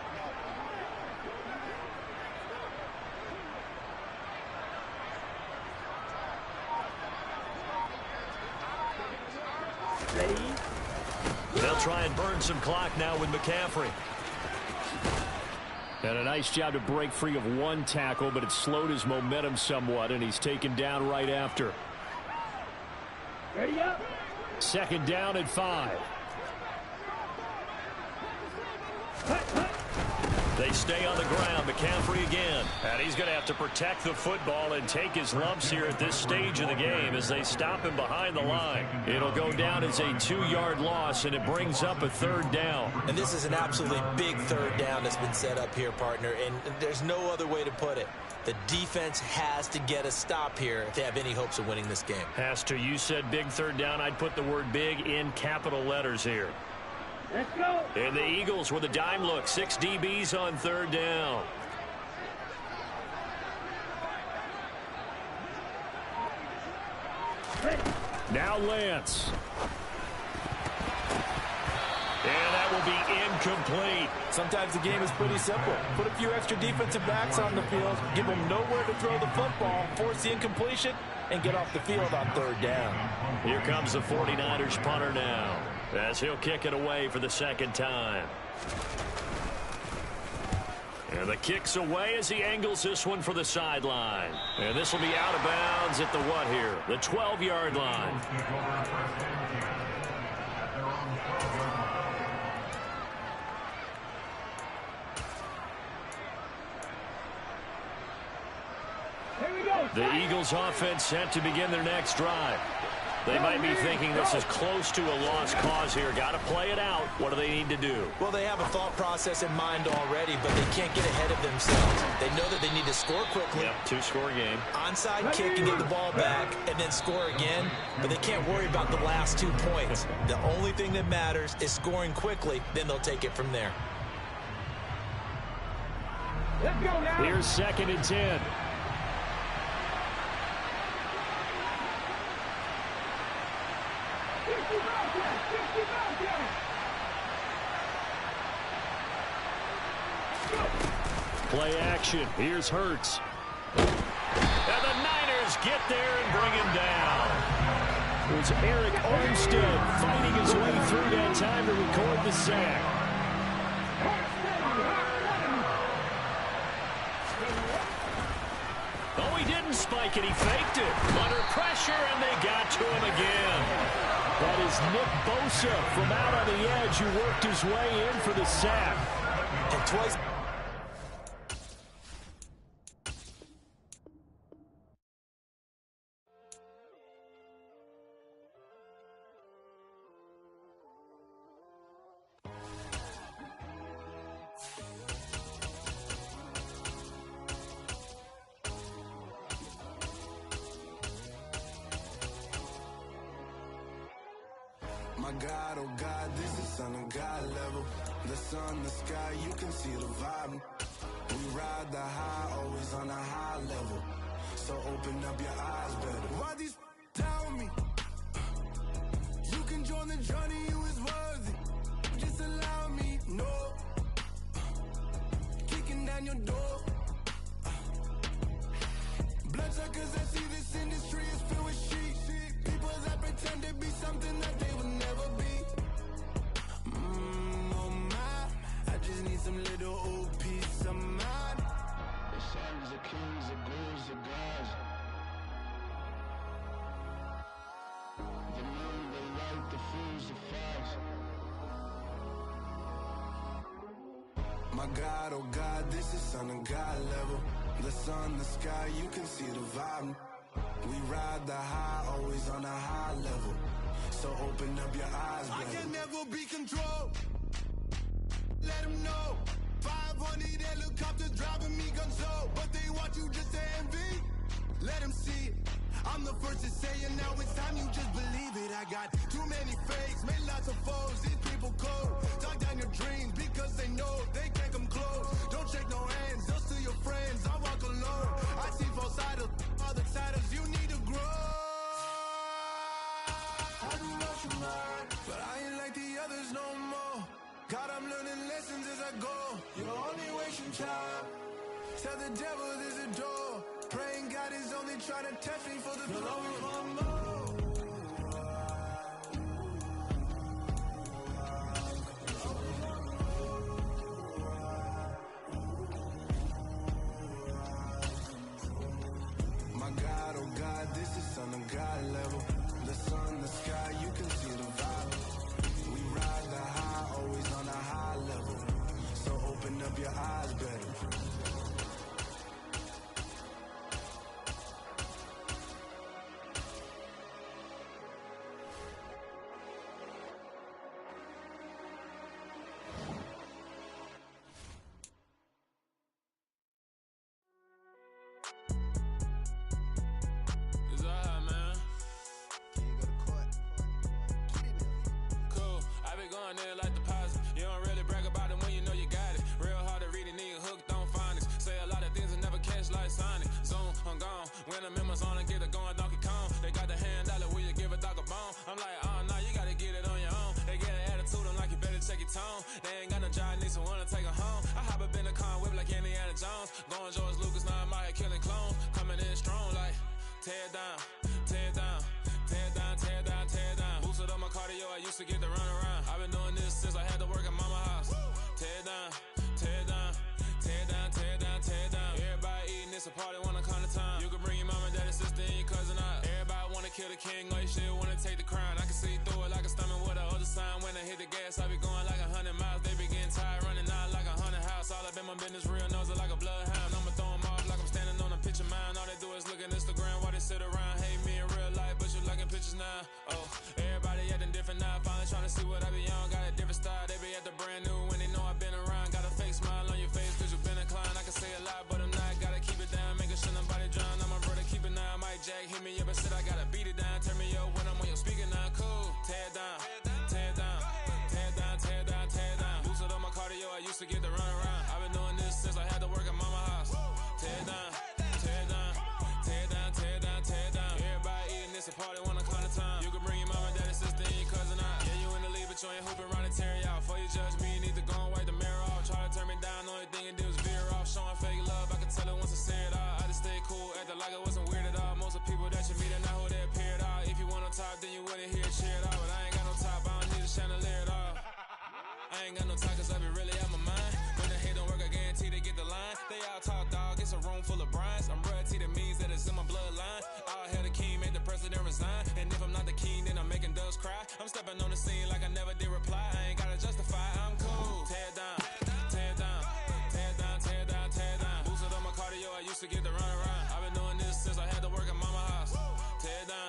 They'll try and burn some clock now with McCaffrey. And a nice job to break free of 1 tackle, but it slowed his momentum somewhat, and he's taken down right after. 2nd down and 5. They stay on the ground. McCaffrey again. And he's going to have to protect the football and take his lumps here at this stage of the game as they stop him behind the line. It'll go down as a 2-yard loss, and it brings up a 3rd down. And this is an absolutely big 3rd down that's been set up here, partner, and there's no other way to put it. The defense has to get a stop here if they have any hopes of winning this game. Has to. You said big 3rd down. I'd put the word big in capital letters here. Let's go. And the Eagles with a dime look. 6 DBs on 3rd down. Now Lance. And that will be incomplete. Sometimes the game is pretty simple. Put a few extra defensive backs on the field, give them nowhere to throw the football, force the incompletion, and get off the field on 3rd down. Here comes the 49ers punter now, as he'll kick it away for the 2nd time. And the kick's away as he angles this one for the sideline. And this will be out of bounds at the what here? The 12-yard line. The Eagles offense set to begin their next drive. They might be thinking this is close to a lost cause here. Got to play it out. What do they need to do? Well, they have a thought process in mind already, but they can't get ahead of themselves. They know that they need to score quickly. Yep, two-score game. Onside kick and get the ball back and then score again, but they can't worry about the last 2 points. The only thing that matters is scoring quickly, then they'll take it from there. Let's go now. Here's 2nd and 10. Play action. Here's Hurts. And the Niners get there and bring him down. It was Eric Armstead fighting his way through that time to record the sack. Oh, he didn't spike it. He faked it. Under pressure, and they got to him again. That is Nick Bosa from out on the edge who worked his way in for the sack. And twice. My God, oh God, this is Son of God level. The sun, the sky, you can see the vibe. We ride the high, always on a high level. So open up your eyes better. Why these tell me? You can join the journey, you is worthy. Just allow me, no. Kicking down your door. Bloodsuckers, I see this industry is filled with sheep. People that pretend to be something that they will never be. Oh my, I just need some little old peace of mind. The sons of kings, the ghouls, the gods. The moon, the light, the fools, the facts. My God, oh God, this is Son of God level. The sun, the sky, you can see the vibe. We ride the high, always on a high level. So open up your eyes, baby. I can never be controlled. Let them know. 500 helicopters driving me gonzo. But they want you just to envy. Let them see it. I'm the first to say it, now it's time you just believe it. I got too many fakes, made lots of foes. These people cold. Talk down your dreams because they know they can't come close. Don't shake no hands, just to your friends. I walk alone. I see false idols, other titles. You need to grow. I do what you mind, but I ain't like the others no more. God, I'm learning lessons as I go. You're only wasting time. Tell the devil there's a door. Praying God is only trying to test me for the glory of more. My God, oh God, this is Son of God level. The sun, the sky, you can see the vibe. We ride the high, always on a high level. So open up your eyes, better. Like deposit. You don't really brag about it when you know you got it. Real hard to read a nigga hooked on phonics. Say a lot of things and never catch like Sonic. Zone, I'm gone. When I'm in my zone and get it going Donkey Kong. They got the hand dollar, will you give a dog a bone? I'm like, oh no, you gotta get it on your own. They get an attitude, I'm like, you better check your tone. They ain't got no job, need someone to take her home. I hop up in the car, whip like Indiana Jones. Going George Lucas, now I'm out here killing clones. Coming in strong like, tear down, tear down. Tear down, tear down, tear down. Boosted up my cardio, I used to get to run around. I've been doing this since I had to work at mama house. Tear down, tear down, tear down, tear down, tear down. Everybody eating, it's a party, wanna come to time. You can bring your mama, daddy, sister, and your cousin out. Everybody wanna kill the king, or you shit wanna take the crown. I can see through it like a stomach with a other sign. When I hit the gas, I be going like 100 miles. They be getting tired, running out like 100 house. All up in my business, real nose like a bloodhound. I'ma throw them off like I'm standing on a picture mine. All they do is look at Instagram while they sit around. Hate me in real life, but you liking pictures now. Oh, everybody acting different now. Finally trying to see what I be on. Got a different style. They be at the brand new when they know I've been around. Got a fake smile on your face cause you've been inclined. I can say a lot, but I'm not. Gotta keep it down. Making sure nobody drown. I'm my brother, keep it now. Mike Jack hit me up and said I gotta beat it down. Turn me up when I'm on your speaker now. Cool. Tear it down. Tear it down. Tear it down. Tear it down. Tear it down. Boosted up my cardio. I used to get the run around. I've been doing this since I had to work at mama house. Tear it down. Tear it down. Tear it down. Tear it down. Tear it down. Everybody eating this a party one o'clock of time. You can bring your mama, daddy, sister, and your cousin out. Yeah, you in the league, but you ain't hooping around and tearing out. Before you judge me, you need to go and wipe the mirror off. Try to turn me down, only thing it did was veer off. Showing fake love, I can tell it once I say it all. I just stay cool, acting like it wasn't weird at all. Most of the people that you meet are not who they appear at all. If you want on top, then you wouldn't hear it cheer at all. But I ain't got no top, I don't need a chandelier at all. I ain't got no talk, cause I be really out my mind. When the hate don't work, I guarantee they get the line. They all talk, dog, it's a room full of Bryans. I'm royalty, that means that it's in my bloodline. All hail the king, make the president resign. And if I'm not the king, then I'm making doves cry. I'm stepping on the scene like I never did reply. I